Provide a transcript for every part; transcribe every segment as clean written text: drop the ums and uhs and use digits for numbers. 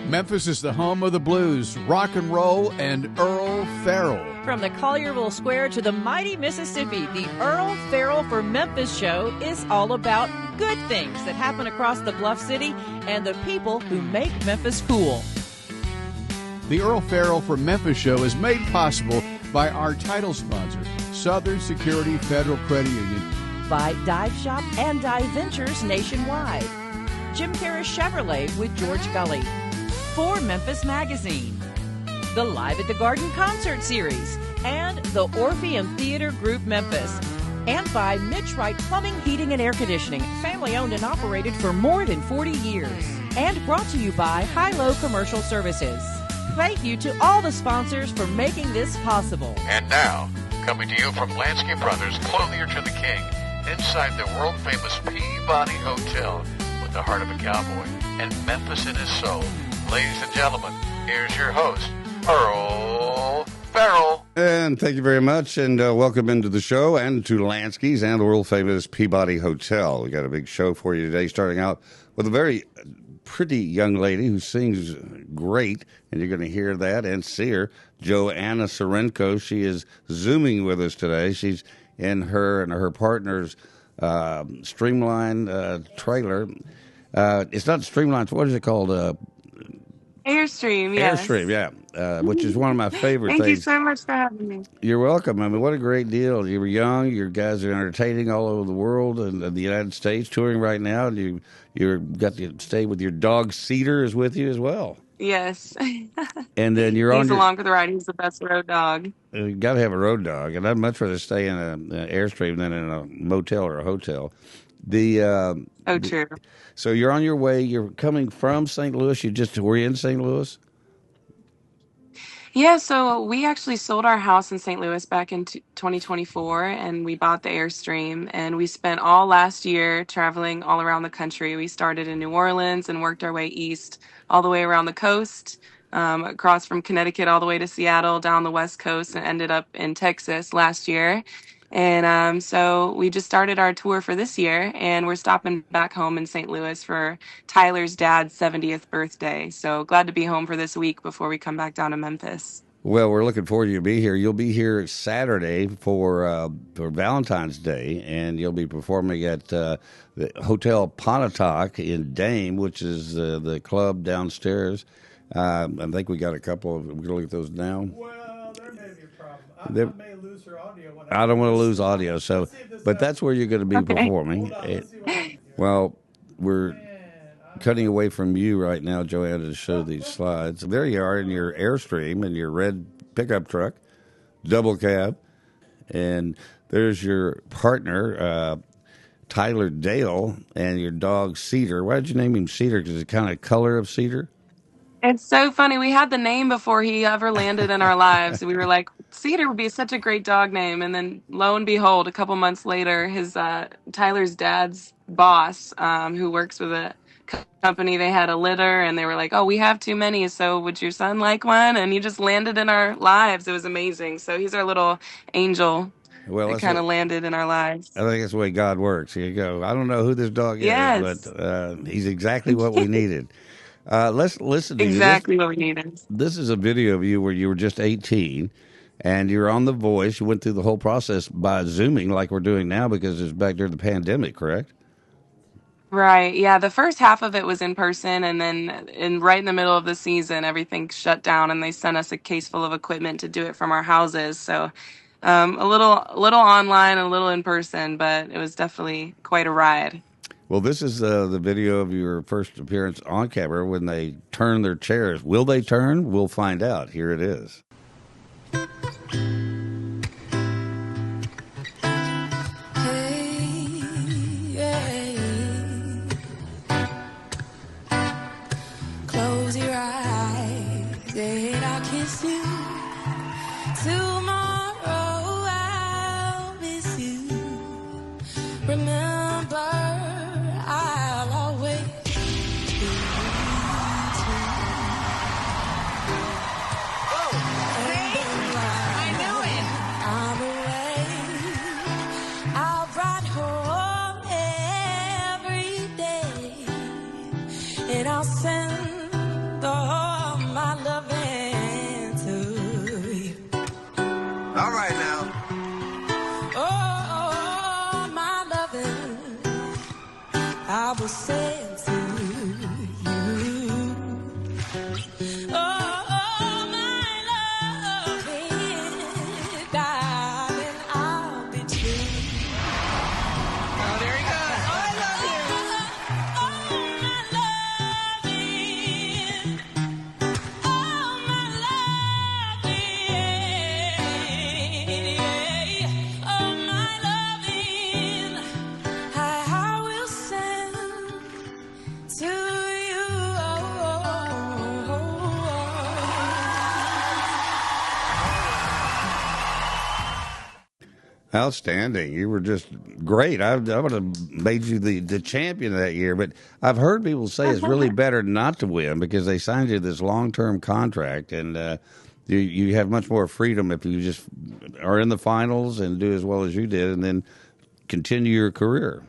Memphis is the home of the blues, rock and roll, and Earle Farrell. From the Collierville Square to the mighty Mississippi, the Earle Farrell for Memphis show is all about good things that happen across the Bluff City and the people who make Memphis cool. The Earle Farrell for Memphis show is made possible by our title sponsor, Southern Security Federal Credit Union. By Dive Shop and Dive Ventures nationwide. Jim Harris Chevrolet with George Gully. For Memphis Magazine. The Live at the Garden Concert Series. And the Orpheum Theatre Group Memphis. And by Mitch Wright Plumbing, Heating, and Air Conditioning, family owned and operated for more than 40 years. And brought to you by High-Low Commercial Services. Thank you to all the sponsors for making this possible. And now, coming to you from Lansky Brothers, Clothier to the King, inside the world-famous Peabody Hotel, with the heart of a cowboy and Memphis in his soul. Ladies and gentlemen, here's your host, Earle Farrell. And thank you very much, and welcome into the show and to Lansky's and the world-famous Peabody Hotel. We got a big show for you today, starting out with a very pretty young lady who sings great, and you're going to hear that and see her, Joanna Serenko. She is Zooming with us today. She's in her and her partner's Streamline trailer. It's not Streamline, what is it called? Airstream, yes. Airstream, yeah, which is one of my favorite Thank things. you so much for having me. You're welcome. I mean, what a great deal. You were young. Your guys are entertaining all over the world and the United States, touring right now. And you got to stay with your dog. Cedar is with you as well. Yes. And then you're He's along for the ride. He's the best road dog. You got to have a road dog, and I'd much rather stay in an Airstream than in a motel or a hotel. True. So you're on your way. You're coming from St. Louis. Were you in St. Louis? Yeah, so we actually sold our house in St. Louis back in 2024, and we bought the Airstream, and we spent all last year traveling all around the country. We started in New Orleans and worked our way east all the way around the coast, across from Connecticut all the way to Seattle, down the West Coast, and ended up in Texas last year. And so we just started our tour for this year, and we're stopping back home in St. Louis for Tyler's dad's 70th birthday. So glad to be home for this week before we come back down to Memphis. Well, we're looking forward to you to be here. You'll be here Saturday for Valentine's Day, and you'll be performing at the Hotel Pontotoc in Dame, which is the club downstairs. I think we got a couple of. We're going to look at those now. Well, there may be a problem. I may lose her audio. I don't want to lose audio, but that's where you're going to be performing. Well, we're cutting away from you right now, Joanna, to show these slides. There you are in your Airstream in your red pickup truck, double cab, and there's your partner, Tyler Dale, and your dog Cedar. Why did you name him Cedar? Because it's kind of color of cedar. It's so funny. We had the name before he ever landed in our lives. We were like, Cedar would be such a great dog name. And then lo and behold, a couple months later, his Tyler's dad's boss, who works with a company, they had a litter and they were like, oh, we have too many. So would your son like one? And he just landed in our lives. It was amazing. So he's our little angel. Well, it kind of landed in our lives. I think that's the way God works. Here you go. I don't know who this dog is, but he's exactly what we needed. Let's listen to exactly what we needed. This is a video of you where you were just 18 and you're on The Voice. You went through the whole process by Zooming like we're doing now because it's back during the pandemic, correct? Right. Yeah. The first half of it was in person, and then right in the middle of the season, everything shut down and they sent us a case full of equipment to do it from our houses. So a little online, a little in person, but it was definitely quite a ride. Well, this is the video of your first appearance on camera when they turn their chairs. Will they turn? We'll find out. Here it is. Hey, yeah. Close your eyes and I'll kiss you. Tomorrow I'll miss you. Remember, I'll always be I know it. I'm away. I'll ride home every day, and I'll send the Outstanding. You were just great. I would have made you the champion that year, but I've heard people say it's really better not to win because they signed you this long-term contract, and you have much more freedom if you just are in the finals and do as well as you did and then continue your career.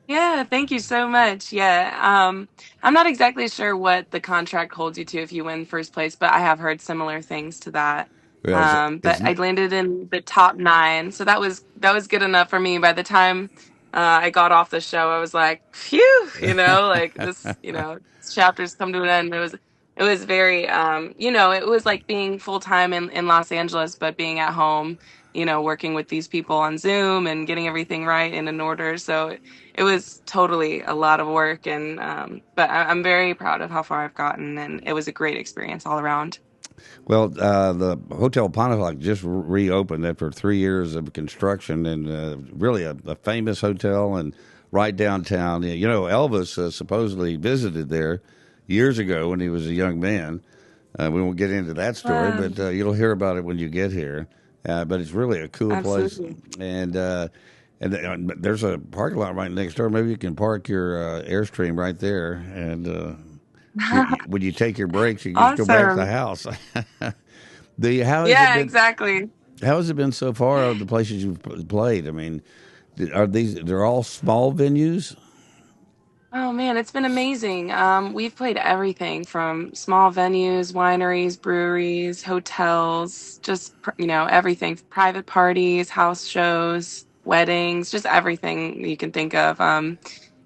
Yeah, thank you so much. Yeah, I'm not exactly sure what the contract holds you to if you win first place, but I have heard similar things to that. Well, But I landed in the top 9, so that was good enough for me. By the time I got off the show, I was like, phew, like this chapter's come to an end. It was very, it was like being full time in Los Angeles, but being at home, working with these people on Zoom and getting everything right and in order. So it was totally a lot of work, and but I'm very proud of how far I've gotten, and it was a great experience all around. Well, the Hotel Pontotoc just reopened after 3 years of construction, and really a famous hotel and right downtown. Elvis supposedly visited there years ago when he was a young man. We won't get into that story, but you'll hear about it when you get here. But it's really a cool Absolutely. place, and there's a parking lot right next door. Maybe you can park your Airstream right there, and when you take your breaks, you just go back to the Awesome. house. How has it Yeah, been? exactly. How has it been so far of the places you've played? I mean, they're all small venues? Oh man, it's been amazing. We've played everything from small venues, wineries, breweries, hotels, just everything, private parties, house shows, weddings, just everything you can think of.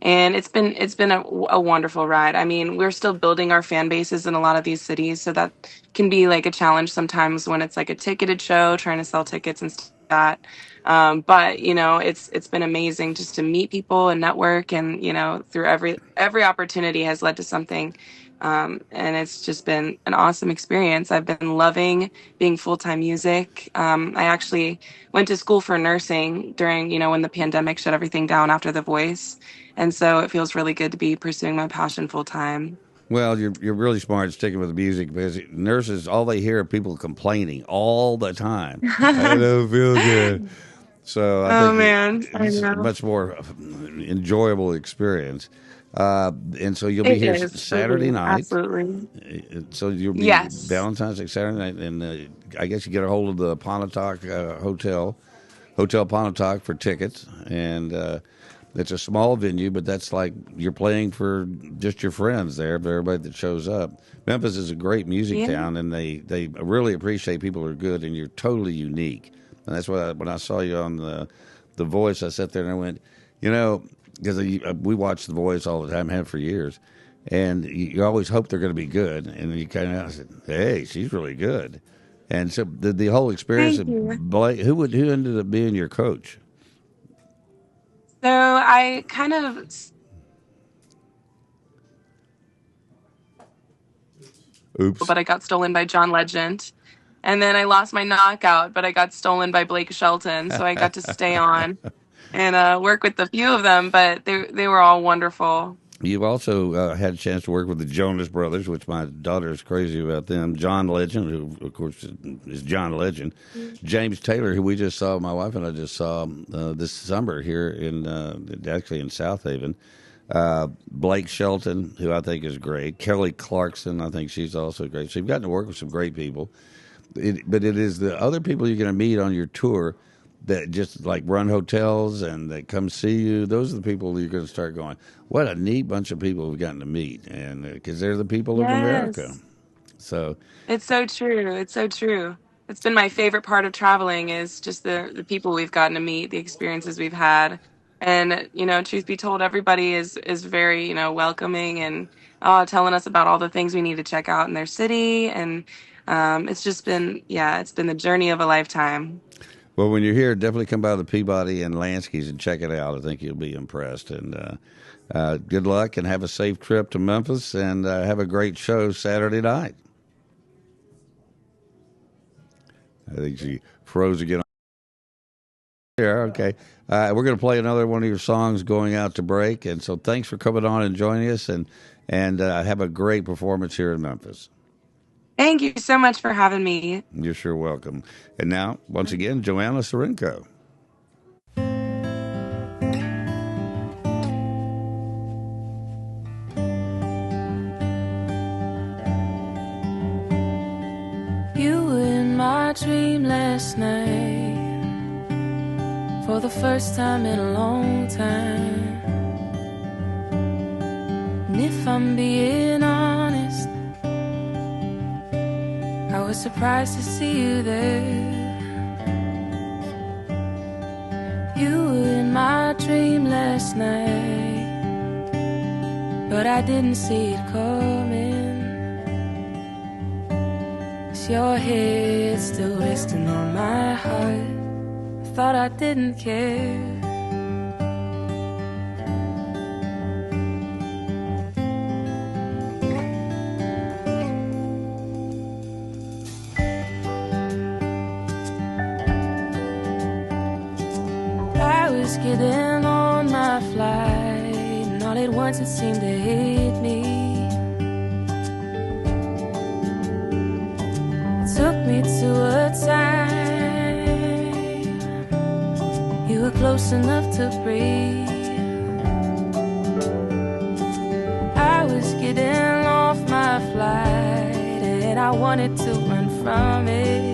And it's been a wonderful ride. I mean, we're still building our fan bases in a lot of these cities, so that can be like a challenge sometimes when it's like a ticketed show, trying to sell tickets and stuff like that. But it's been amazing just to meet people and network, and through every opportunity has led to something. And it's just been an awesome experience. I've been loving being full-time music. I actually went to school for nursing during, when the pandemic shut everything down after The Voice. And so it feels really good to be pursuing my passion full-time. Well, you're really smart sticking with the music because nurses, all they hear are people complaining all the time. I don't feel good. So I Oh think man, I it's a know. much more enjoyable experience. And so you'll be It here is. Saturday night. Absolutely. So you'll be Yes. Valentine's Day Saturday night, and I guess you get a hold of the Pontotoc Hotel Pontotoc for tickets, and it's a small venue, but that's like you're playing for just your friends there, for everybody that shows up. Memphis is a great music Yeah. town, and they really appreciate people who are good, and you're totally unique. And that's why when I saw you on the Voice, I sat there and I went, because we watch The Voice all the time, have for years, and you always hope they're going to be good, and then you kind of said, "Hey, she's really good," and so the whole experience Thank of you. Blake, who ended up being your coach? So I kind of, Oops. but I got stolen by John Legend. And then I lost my knockout, but I got stolen by Blake Shelton. So I got to stay on and work with a few of them, but they were all wonderful. You've also had a chance to work with the Jonas Brothers, which my daughter is crazy about them. John Legend, who, of course, is John Legend. James Taylor, who we just saw, my wife and I just saw this summer here actually in South Haven. Blake Shelton, who I think is great. Kelly Clarkson, I think she's also great. So you've gotten to work with some great people. But it is the other people you're going to meet on your tour that just like run hotels and that come see you. Those are the people you're going to start going, what a neat bunch of people we've gotten to meet. And because they're the people of America. Yes. So, It's so true. It's so true. It's been my favorite part of traveling is just the people we've gotten to meet, the experiences we've had. And, truth be told, everybody is very, welcoming and telling us about all the things we need to check out in their city. And it's just been, it's been the journey of a lifetime. well, when you're here, definitely come by the Peabody and Lansky's and check it out. I think you'll be impressed. And good luck and have a safe trip to Memphis and have a great show Saturday night. I think she froze again. Yeah, okay. We're going to play another one of your songs going out to break. And so thanks for coming on and joining us and have a great performance here in Memphis. Thank you so much for having me. You're sure welcome. And now, once again, Joanna Serenko. You were in my dream last night for the first time in a long time. And if I'm being honest, I was surprised to see you there. You were in my dream last night, but I didn't see it coming. 'Cause your head still resting on my heart. I thought I didn't care. Getting on my flight, and all at once it seemed to hit me. It took me to a time you were close enough to breathe. I was getting off my flight, and I wanted to run from it.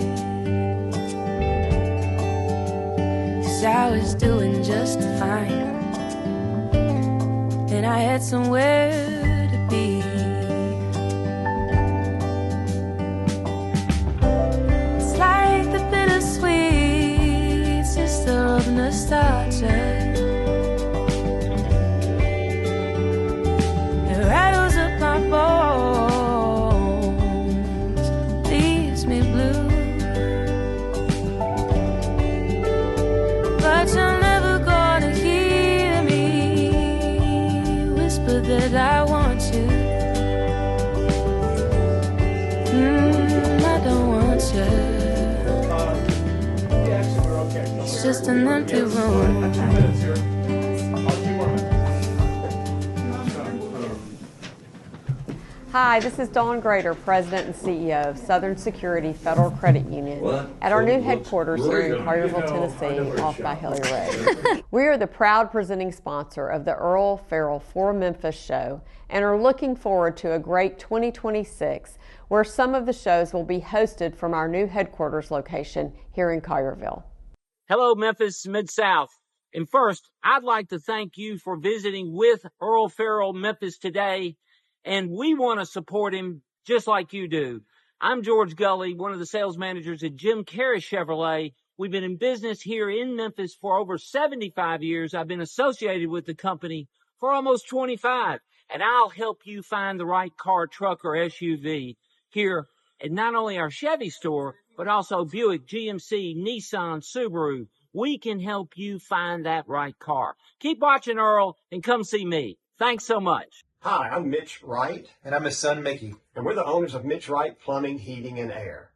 I was doing just fine, and I had somewhere to be. It's like the bittersweet sister of nostalgia. It rattles up my bones, leaves me blue. But you're never gonna hear me whisper that I want you. I don't want you. It's just an empty room. Hi, this is Dawn Grader, President and CEO of Southern Security Federal Credit Union at our new headquarters here in Collierville, Tennessee, off by Hilly Road. We are the proud presenting sponsor of the Earle for Memphis show and are looking forward to a great 2026 where some of the shows will be hosted from our new headquarters location here in Collierville. Hello, Memphis, Mid-South. And first, I'd like to thank you for visiting with Earle Farrell Memphis today. And we want to support him just like you do. I'm George Gully, one of the sales managers at Jim Carey Chevrolet. We've been in business here in Memphis for over 75 years. I've been associated with the company for almost 25. And I'll help you find the right car, truck, or SUV here at not only our Chevy store, but also Buick, GMC, Nissan, Subaru. We can help you find that right car. Keep watching Earle and come see me. Thanks so much. Hi, I'm Mitch Wright. And I'm his son, Mickey. And we're the owners of Mitch Wright Plumbing, Heating, and Air.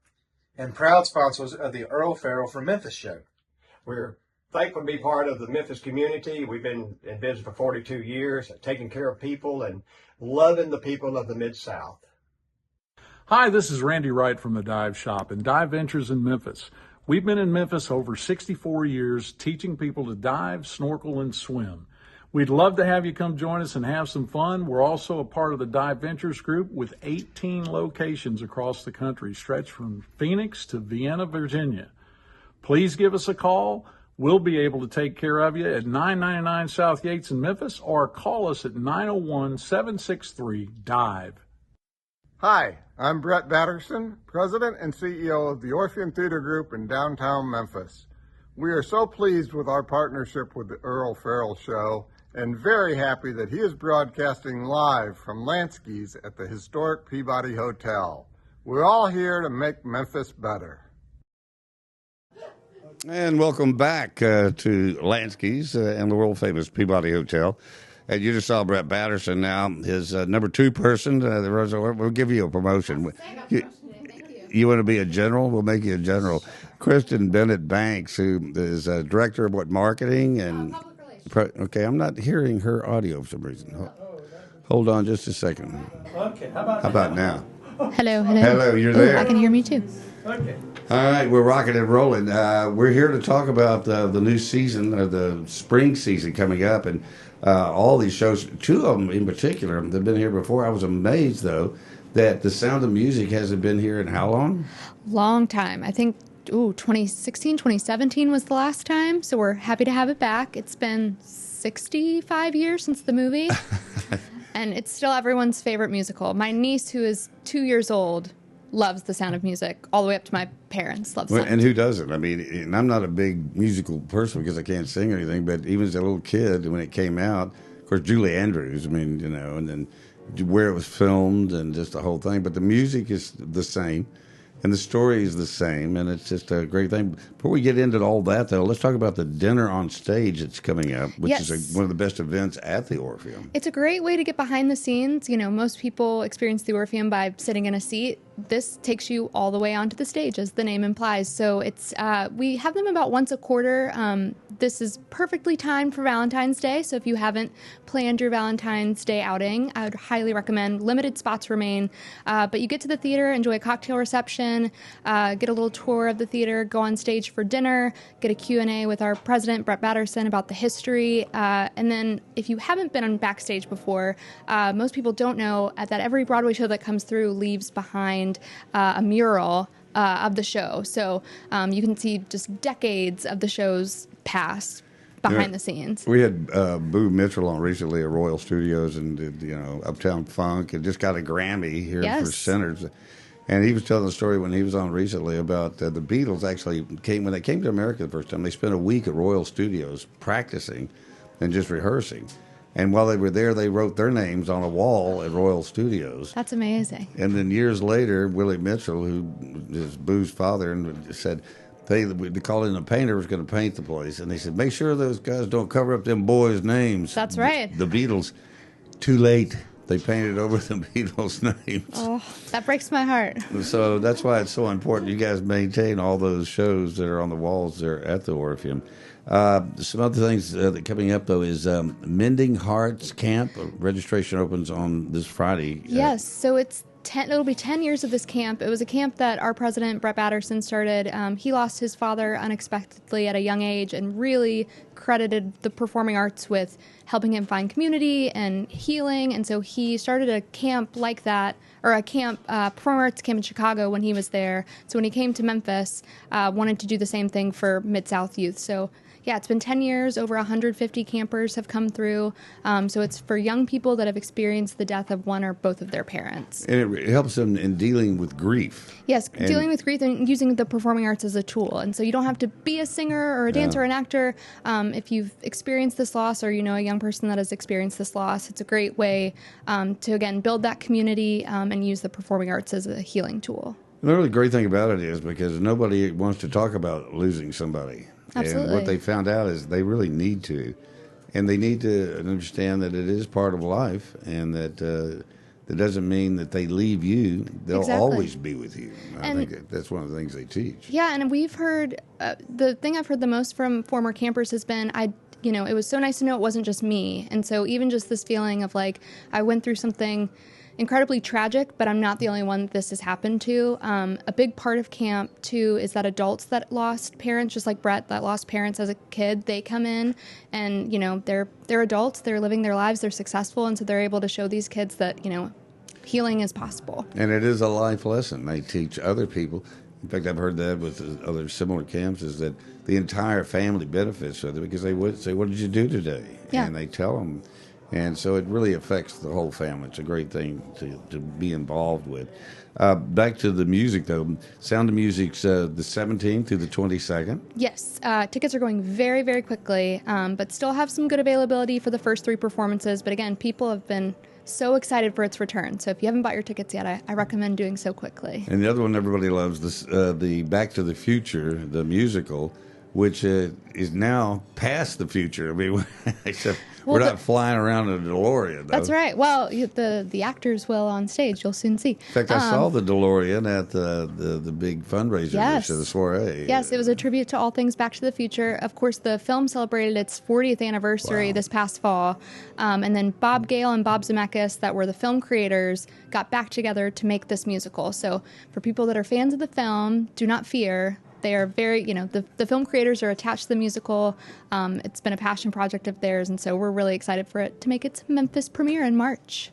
And proud sponsors of the Earle Farrell for Memphis show. We're thankful to be part of the Memphis community. We've been in business for 42 years, taking care of people and loving the people of the Mid-South. Hi, this is Randy Wright from the Dive Shop and Dive Ventures in Memphis. We've been in Memphis over 64 years teaching people to dive, snorkel, and swim. We'd love to have you come join us and have some fun. We're also a part of the Dive Ventures Group with 18 locations across the country, stretched from Phoenix to Vienna, Virginia. Please give us a call. We'll be able to take care of you at 999 South Yates in Memphis, or call us at 901-763-DIVE. Hi, I'm Brett Batterson, President and CEO of the Orpheum Theatre Group in downtown Memphis. We are so pleased with our partnership with the Earle Farrell Show and very happy that he is broadcasting live from Lansky's at the historic Peabody Hotel. We're all here to make Memphis better. And welcome back to Lansky's and the world-famous Peabody Hotel. And you just saw Brett Batterson now, his number two person. We'll give you a promotion. You want to be a general? We'll make you a general. Kristin Bennett-Banks, who is director of marketing and okay, I'm not hearing her audio for some reason. Hold on just a second. Okay, how about now? Hello. Hello, you're there. I can hear me too. Okay. All right, we're rocking and rolling. We're here to talk about the new season, or the spring season coming up, and all these shows. Two of them in particular, they've been here before. I was amazed, though, that The Sound of Music hasn't been here in how long? Long time. I think 2016, 2017 was the last time, so we're happy to have it back. It's been 65 years since the movie, and it's still everyone's favorite musical. My niece, who is 2 years old, loves The Sound of Music, all the way up to my parents love The Sound. And who doesn't? I mean, and I'm not a big musical person because I can't sing or anything, but even as a little kid, when it came out, of course, Julie Andrews, I mean, you know, and then where it was filmed and just the whole thing. But the music is the same, and the story is the same, and it's just a great thing. Before we get into all that, though, let's talk about the dinner on stage that's coming up, which is one of the best events at the Orpheum. It's a great way to get behind the scenes. You know, most people experience the Orpheum by sitting in a seat. This takes you all the way onto the stage, as the name implies. So it's we have them about once a quarter. This is perfectly timed for Valentine's Day. So if you haven't planned your Valentine's Day outing, I would highly recommend. Limited spots remain. But you get to the theater, enjoy a cocktail reception, get a little tour of the theater, go on stage for dinner, get a Q&A with our president, Brett Batterson, about the history. And then if you haven't been on backstage before, most people don't know that every Broadway show that comes through leaves behind a mural of the show. So you can see just decades of the show's past behind the scenes. We had Boo Mitchell on recently at Royal Studios and did, you know, Uptown Funk, and just got a Grammy here for Sinners. And he was telling the story when he was on recently about the Beatles actually when they came to America the first time, they spent a week at Royal Studios practicing and just rehearsing. And while they were there, they wrote their names on a wall at Royal Studios. That's amazing. And then years later, Willie Mitchell, who is Boo's father, and said they called in a painter was going to paint the place. And they said, make sure those guys don't cover up them boys' names. That's right. The Beatles. Too late. They painted over the Beatles' names. Oh, that breaks my heart. So that's why it's so important you guys maintain all those shows that are on the walls there at the Orpheum. Some other things that are coming up, though, is Mending Hearts Camp. Registration opens on this Friday. Yes, so it'll be 10 years of this camp. It was a camp that our president, Brett Batterson, started. He lost his father unexpectedly at a young age and really credited the performing arts with helping him find community and healing. And so he started a camp like that, or a performing arts camp in Chicago when he was there. So when he came to Memphis, wanted to do the same thing for Mid-South youth. So yeah, it's been 10 years. Over 150 campers have come through. So it's for young people that have experienced the death of one or both of their parents. And it helps them in dealing with grief. Yes, dealing with grief and using the performing arts as a tool. And so you don't have to be a singer or a dancer or an actor. If you've experienced this loss, or you know a young person that has experienced this loss, it's a great way to, again, build that community and use the performing arts as a healing tool. The really great thing about it is because nobody wants to talk about losing somebody. Absolutely. And what they found out is they really need to. And they need to understand that it is part of life, and that that doesn't mean that they leave you. They'll always be with you. I think that's one of the things they teach. Yeah, and we've heard, the thing I've heard the most from former campers has been, it was so nice to know it wasn't just me. And so even just this feeling of like, I went through something incredibly tragic, but I'm not the only one this has happened to. A big part of camp, too, is that adults that lost parents, just like Brett, that lost parents as a kid, they come in and, they're adults, they're living their lives, they're successful, and so they're able to show these kids that, healing is possible. And it is a life lesson. They teach other people. In fact, I've heard that with other similar camps, is that the entire family benefits from it because they would say, what did you do today? Yeah. And they tell them. And so it really affects the whole family. It's a great thing to be involved with. Back to the music, though. Sound of Music's the 17th through the 22nd. Yes. Tickets are going very, very quickly, but still have some good availability for the first 3 performances. But again, people have been so excited for its return. So if you haven't bought your tickets yet, I recommend doing so quickly. And the other one everybody loves, the Back to the Future, the musical, which is now past the future. I mean, except we're not flying around in a DeLorean, though. That's right. Well, the actors will on stage. You'll soon see. In fact, I saw the DeLorean at the big fundraiser, yes. The soiree. Yes, it was a tribute to all things Back to the Future. Of course, the film celebrated its 40th anniversary this past fall. And then Bob Gale and Bob Zemeckis, that were the film creators, got back together to make this musical. So for people that are fans of the film, do not fear. They are very, the film creators are attached to the musical. It's been a passion project of theirs, and so we're really excited for it to make its Memphis premiere in March.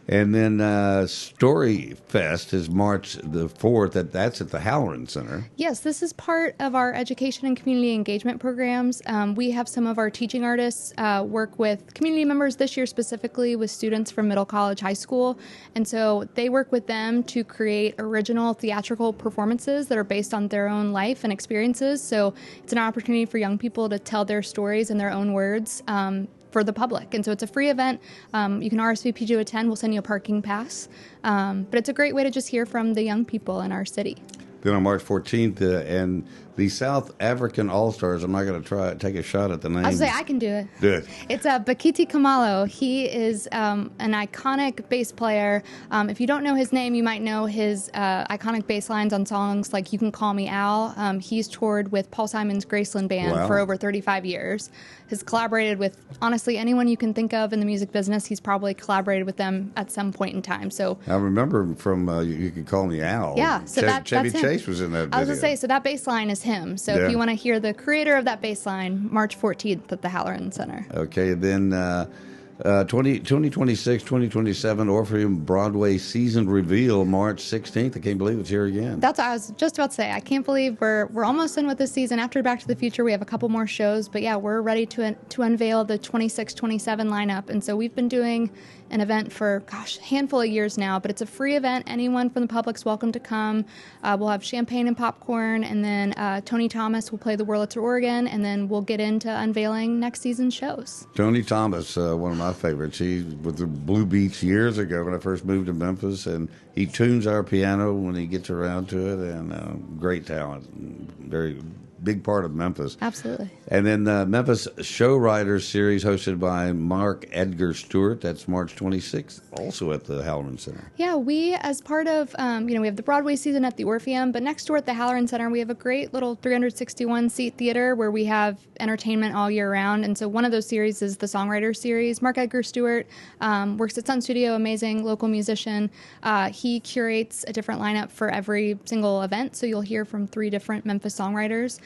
And then Story Fest is March the 4th. That's at the Halloran Centre. Yes, this is part of our education and community engagement programs. We have some of our teaching artists work with community members this year, specifically with students from middle college, high school. And so they work with them to create original theatrical performances that are based on their own life and experiences. So it's an opportunity for young people to tell their stories in their own words for the public. And so it's a free event. You can RSVP to attend. We'll send you a parking pass. But it's a great way to just hear from the young people in our city. Then on March 14th, and the South African All-Stars, I'm not going to take a shot at the name. I'll say I can do it. Do it. It's Bakiti Kamalo. He is an iconic bass player. If you don't know his name, you might know his iconic bass lines on songs like You Can Call Me Al. He's toured with Paul Simon's Graceland Band for over 35 years. Has collaborated with, honestly, anyone you can think of in the music business. He's probably collaborated with them at some point in time. So I remember him from You Can Call Me Al. Yeah, so Chevy that's him. Chase was in that video. I was going to say, so that bass line is him. So if you want to hear the creator of that bass line, March 14th at the Halloran Centre. Okay, then 2026, 2027 Orpheum Broadway season reveal, March 16th. I can't believe it's here again. That's what I was just about to say. I can't believe we're almost done with this season. After Back to the Future, we have a couple more shows. But yeah, we're ready to unveil the 26, 27 lineup. And so we've been doing an event for, a handful of years now. But it's a free event. Anyone from the public's welcome to come. We'll have champagne and popcorn. And then Tony Thomas will play the Wurlitzer Oregon. And then we'll get into unveiling next season's shows. Tony Thomas, one of my favorites. He was the Blue Beats years ago when I first moved to Memphis, and he tunes our piano when he gets around to it, and great talent, very big part of Memphis. Absolutely. And then the Memphis Show Writers Series hosted by Mark Edgar Stewart. That's March 26th, also at the Halloran Centre. Yeah, we, as part of, we have the Broadway season at the Orpheum, but next door at the Halloran Centre, we have a great little 361-seat theater where we have entertainment all year round. And so one of those series is the Songwriters Series. Mark Edgar Stewart works at Sun Studio, amazing local musician. He curates a different lineup for every single event, so you'll hear from 3 different Memphis songwriters.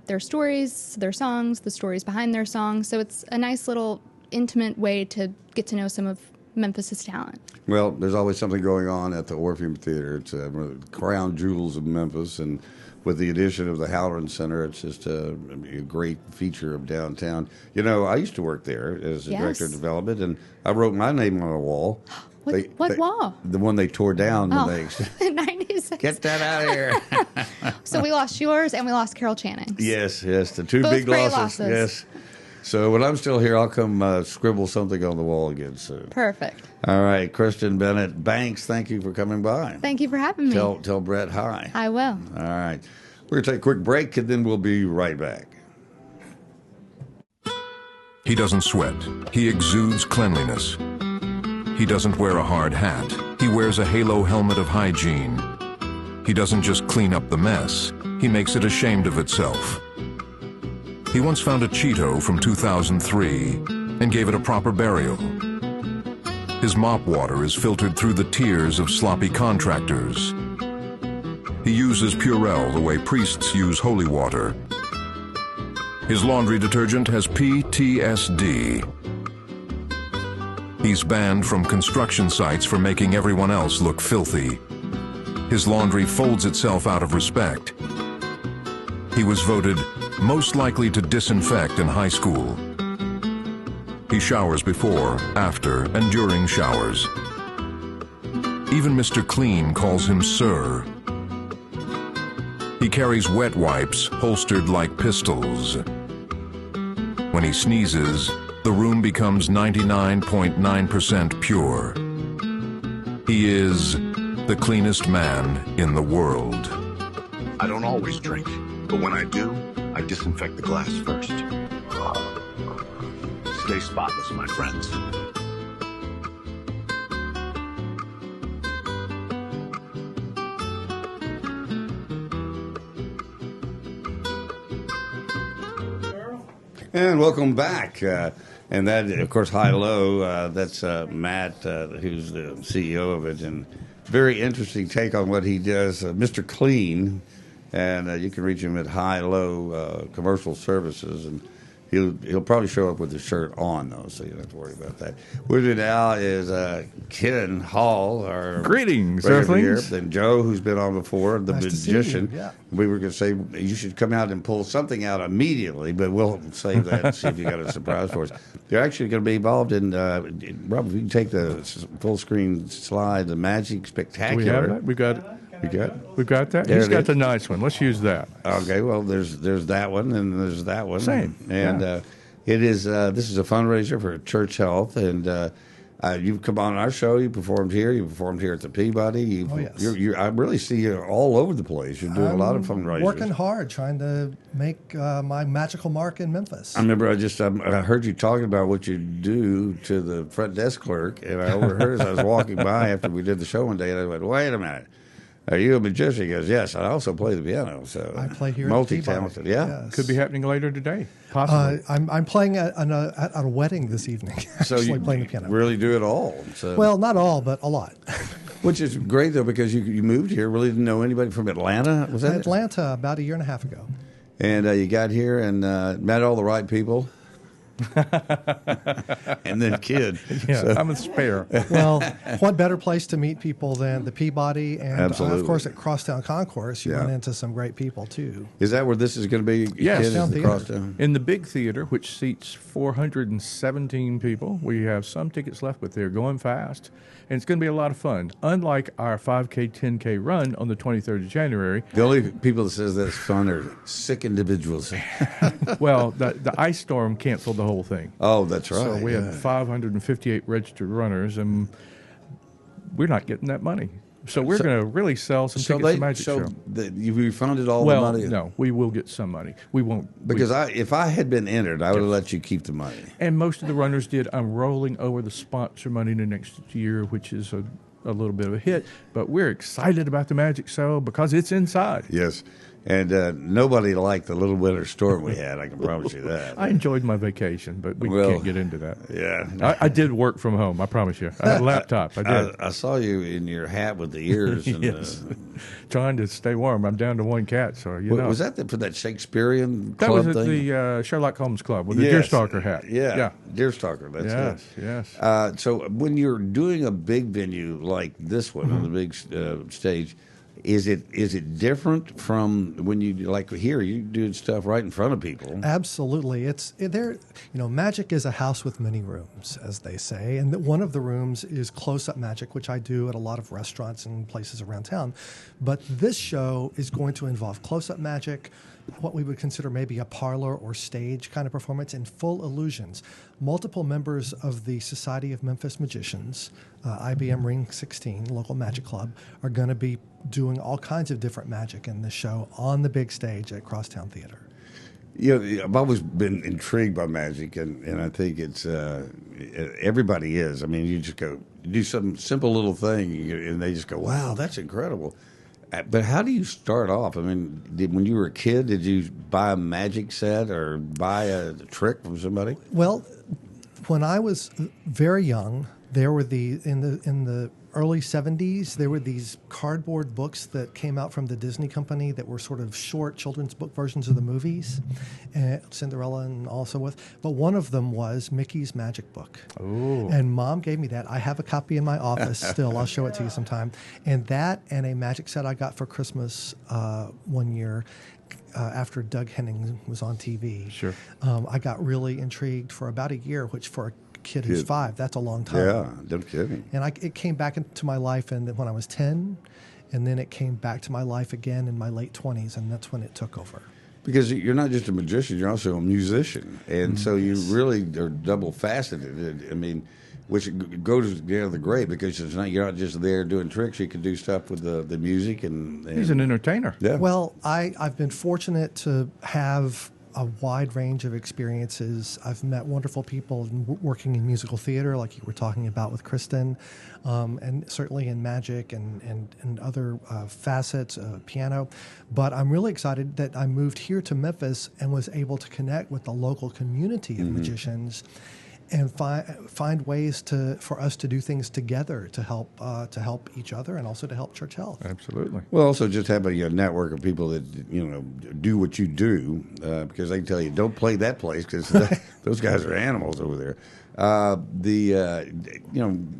Their stories, their songs, the stories behind their songs. So it's a nice little intimate way to get to know some of Memphis's talent. Well, there's always something going on at the Orpheum Theatre. It's one of the crown jewels of Memphis, and with the addition of the Halloran Centre, it's just a great feature of downtown. I used to work there as a director of development, and I wrote my name on a wall. What wall? The one they tore down when they 96. Get that out of here. So we lost yours and we lost Carol Channing's. Yes, the two Both big great losses. Yes. So when I'm still here, I'll come scribble something on the wall again soon. Perfect. All right, Kristin Bennett-Banks, thank you for coming by. Thank you for having me. Tell Brett hi. I will. All right. We're going to take a quick break, and then we'll be right back. He doesn't sweat. He exudes cleanliness. He doesn't wear a hard hat. He wears a halo helmet of hygiene. He doesn't just clean up the mess. He makes it ashamed of itself. He once found a Cheeto from 2003 and gave it a proper burial. His mop water is filtered through the tears of sloppy contractors. He uses Purell the way priests use holy water. His laundry detergent has PTSD. He's banned from construction sites for making everyone else look filthy. His laundry folds itself out of respect. He was voted most likely to disinfect in high school. He showers before, after, and during showers. Even Mr. Clean calls him Sir. He carries wet wipes holstered like pistols. When he sneezes, the room becomes 99.9% pure. He is the cleanest man in the world. I don't always drink, but when I do, I disinfect the glass first. Stay spotless, my friends. And welcome back. And that, of course, High Low, that's Matt, who's the CEO of it, and very interesting take on what he does. Mr. Clean, and you can reach him at High Low Commercial Services, and he'll probably show up with his shirt on, though, so you don't have to worry about that. With me now is Ken Hall, our greetings, Earthlings, and Joe, who's been on before, the nice magician. To see you. Yeah. We were going to say you should come out and pull something out immediately, but we'll save that and see if you got a surprise for us. You're actually going to be involved in, Rob, if you can take the full screen slide, the Magic Spectacular. We have that? We've got it. We've got that. There He's got is. the nice one. Let's use that. Okay. Well, there's that one, and there's that one. Same. And Yeah. it is. This is a fundraiser for Church Health, and you've come on our show. You performed here. You performed here at the Peabody. Oh, yes. I really see you all over the place. You're doing a lot of fundraisers. Working hard, trying to make my magical mark in Memphis. I remember I heard you talking about what you do to the front desk clerk, and I overheard as I was walking by after we did the show one day, and I went, "Wait a minute. Are you a magician?" He goes, "Yes, I also play the piano." So I play here at multi-talented. Peabody. Yeah, Yes. Could be happening later today. Possibly. I'm playing at a wedding this evening. So Actually you playing the piano. really do it all. So. Well, not all, but a lot. Which is great though, because you moved here, really didn't know anybody from Atlanta. Was that Atlanta about a year and a half ago? And you got here and met all the right people. And then kid. Yeah, So- I'm a spare. Well, what better place to meet people than the Peabody? And Absolutely. of course, at Crosstown Concourse, you Yeah. run into some great people too. Is that where this is going to be? Yes, Kid, is the Crosstown? in the big theater, which seats 417 people. We have some tickets left, but they're going fast, and it's going to be a lot of fun. Unlike our 5K, 10K run on the 23rd of January. The only people that says that's fun are sick individuals. Well, the ice storm canceled the whole thing. Oh, that's right. So we yeah. had 558 registered runners, and we're not getting that money. So we're going to really sell some tickets to Magic Show. You refunded all Well, the money? no, we will get some money. We won't. Because if I had been entered, I would have let you keep the money. And most of the runners did. I'm rolling over the sponsor money to next year, which is a little bit of a hit. But we're excited about the Magic Show because it's inside. Yes. And nobody liked the little winter storm we had, I can promise you that. I enjoyed my vacation, but we can't get into that. Yeah. I did work from home, I promise you. I had a laptop. I did. I saw you in your hat with the ears. And, yes. Trying to stay warm. I'm down to one cat, so you know. Was that for that Shakespearean That club was at thing? the Sherlock Holmes Club with the Yes. deerstalker hat. Yeah. Deerstalker, that's yes, it. Yes. So when you're doing a big venue like this one on the big stage, is it different from when you, like here, you do stuff right in front of people? Absolutely. Magic is a house with many rooms, as they say. And one of the rooms is close-up magic, which I do at a lot of restaurants and places around town. But this show is going to involve close-up magic, what we would consider maybe a parlor or stage kind of performance, and full illusions. Multiple members of the Society of Memphis Magicians, IBM Ring 16, local magic club, are going to be doing all kinds of different magic in this show on the big stage at Crosstown Theater. I've always been intrigued by magic, and I think it's everybody is. I mean, you just go do some simple little thing, and they just go, "Wow, that's incredible." But how do you start off? I mean, when you were a kid, did you buy a magic set or buy a trick from somebody? Well, when I was very young, there were in the early 70s, there were these cardboard books that came out from the Disney company that were sort of short children's book versions of the movies, Cinderella and also with. But one of them was Mickey's Magic Book. Ooh. And Mom gave me that. I have a copy in my office still. I'll show it to you sometime. And that and a magic set I got for Christmas one year. After Doug Henning was on TV. Sure. I got really intrigued for about a year, which for a kid who's 5, that's a long time. Yeah, don't kid me. And it came back into my life when I was 10, and then it came back to my life again in my late 20s, and that's when it took over. Because you're not just a magician, you're also a musician. And so you really are double-faceted. I mean, which goes together great because you're not just there doing tricks. You can do stuff with the music and he's an entertainer. Yeah. Well, I've been fortunate to have a wide range of experiences. I've met wonderful people working in musical theater, like you were talking about with Kristin, and certainly in magic and other facets of piano. But I'm really excited that I moved here to Memphis and was able to connect with the local community of magicians and find ways for us to do things together to help each other and also to help church health. Absolutely. Well, also just having a network of people that do what you do, because they tell you don't play that place because those guys are animals over there.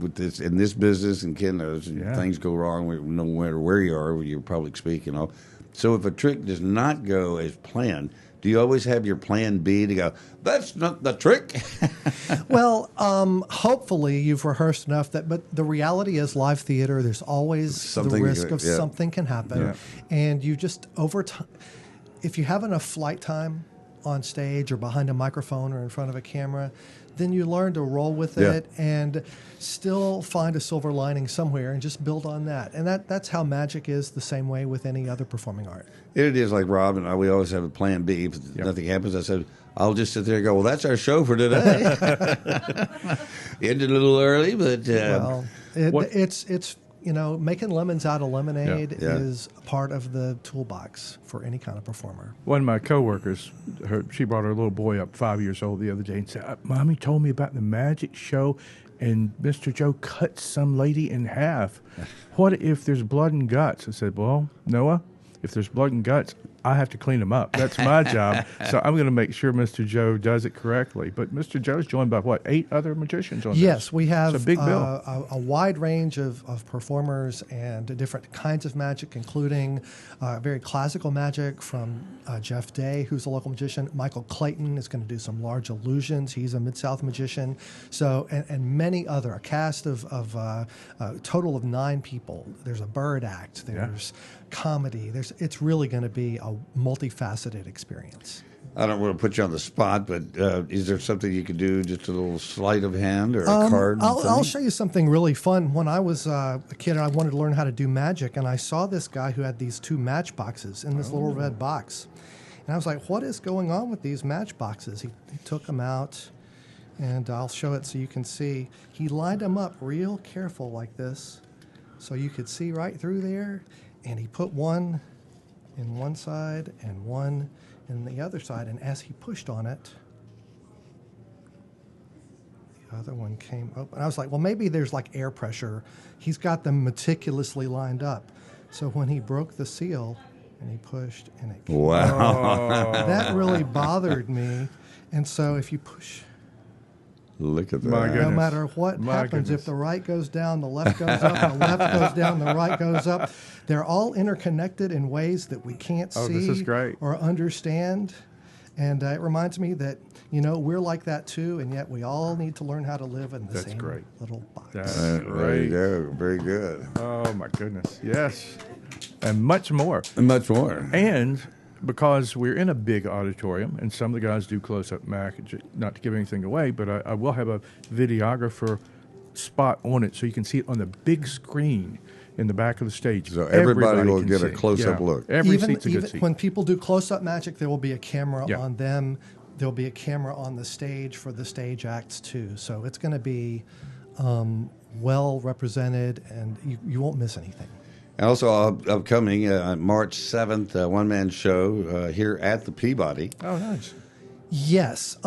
With this in this business, and Ken knows things go wrong no matter where you are. You probably speak, So if a trick does not go as planned, do you always have your plan B to go, that's not the trick? Well, hopefully you've rehearsed enough but the reality is live theater, there's always the risk of something can happen. Yeah. And you just, over time, if you have enough flight time on stage or behind a microphone or in front of a camera, then you learn to roll with it and still find a silver lining somewhere and just build on that. And that's how magic is the same way with any other performing art. It is like Rob and I, we always have a plan B. If nothing happens, I said, I'll just sit there and go, well, that's our show for today. Ended a little early, but... it's making lemons out of lemonade is part of the toolbox for any kind of performer. One of my coworkers, she brought her little boy up, 5 years old, the other day, and said, Mommy told me about the magic show, and Mr. Joe cut some lady in half. What if there's blood and guts? I said, well, Noah, if there's blood and guts, I have to clean them up. That's my job. So I'm going to make sure Mr. Joe does it correctly. But Mr. Joe's joined by, 8 other magicians on this? Yes, we have it's a big bill. A wide range of performers and different kinds of magic, including very classical magic from Jeff Day, who's a local magician. Michael Clayton is going to do some large illusions. He's a Mid-South magician. So, and many other, a cast of a total of 9 people. There's a bird act. There's comedy. It's really going to be a multifaceted experience. I don't want to put you on the spot, but is there something you could do, just a little sleight of hand or a card? I'll show you something really fun. When I was a kid, I wanted to learn how to do magic, and I saw this guy who had these 2 matchboxes in this little red box. And I was like, what is going on with these matchboxes? He took them out, and I'll show it so you can see. He lined them up real careful like this, so you could see right through there. And he put one in one side and one in the other side. And as he pushed on it, the other one came open. I was like, well, maybe there's like air pressure. He's got them meticulously lined up. So when he broke the seal and he pushed and it came out, that really bothered me. And so if you push... Look at that. No matter what happens, if the right goes down, the left goes up, the left goes down, the right goes up. They're all interconnected in ways that we can't see or understand. And it reminds me that, we're like that too, and yet we all need to learn how to live in the same little box. That's great. There you go. Very good. Oh, my goodness. Yes. And much more. And much more. And... because we're in a big auditorium, and some of the guys do close-up magic, not to give anything away, but I will have a videographer spot on it so you can see it on the big screen in the back of the stage. So everybody will get a close-up look. Every seat's a good seat. When people do close-up magic, there will be a camera on them. There will be a camera on the stage for the stage acts, too. So it's going to be well represented, and you won't miss anything. And also upcoming March 7th, one-man show here at the Peabody. Oh, nice. Yes.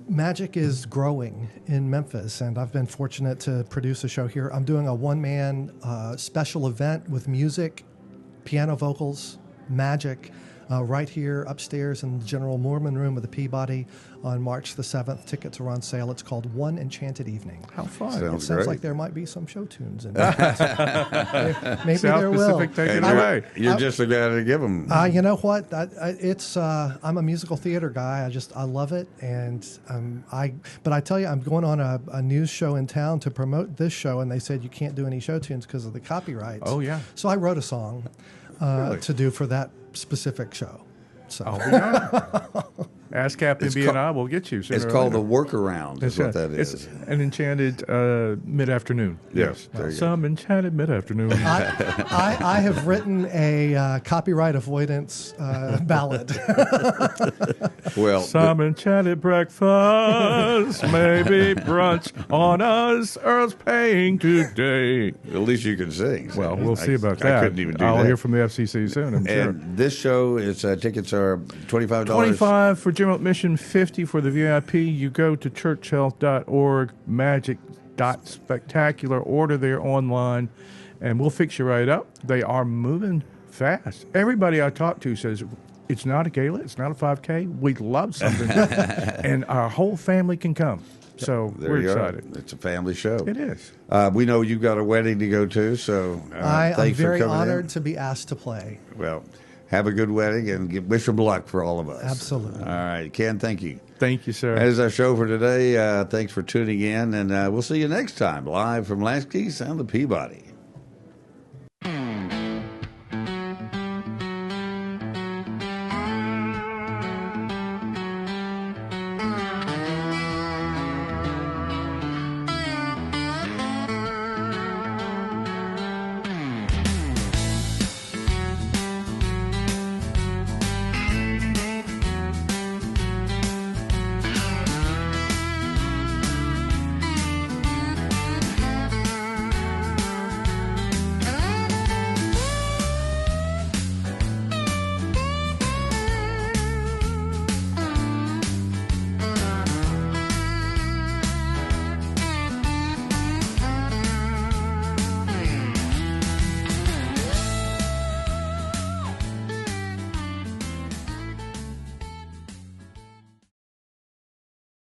Magic is growing in Memphis, and I've been fortunate to produce a show here. I'm doing a one-man special event with music, piano vocals, magic, right here upstairs in the General Moorman Room of the Peabody on March the 7th. Tickets are on sale. It's called One Enchanted Evening. How fun. Sounds like there might be some show tunes in it. Maybe there will. Take it away. You're just the guy to give them. You know what? I'm a musical theater guy. I love it. And but I tell you, I'm going on a news show in town to promote this show, and they said you can't do any show tunes because of the copyrights. Oh, yeah. So I wrote a song to do for that specific show. So Ask Captain B and I will get you. It's called the workaround. Is what that is. It's an enchanted mid-afternoon. Yes. Some enchanted mid-afternoon. I have written a copyright avoidance ballad. Well, some enchanted breakfast, maybe brunch on us. Earl's paying today. At least you can sing. So well, we'll see about that. I couldn't even do that. I'll hear from the FCC soon, I'm sure. And this show is tickets are $25. $25 for general admission, $50 for the VIP. You go to churchhealth.org, magic.spectacular, order there online, and we'll fix you right up. They are moving fast. Everybody I talk to says, it's not a gala, it's not a 5K. We'd love something, and our whole family can come. So we're excited. It's a family show. It is. We know you've got a wedding to go to, so I'm very honored to be asked to play. Well, have a good wedding and wish them luck for all of us. Absolutely. All right, Ken, thank you. Thank you, sir. That is our show for today. Thanks for tuning in, and we'll see you next time live from Lansky's and the Peabody.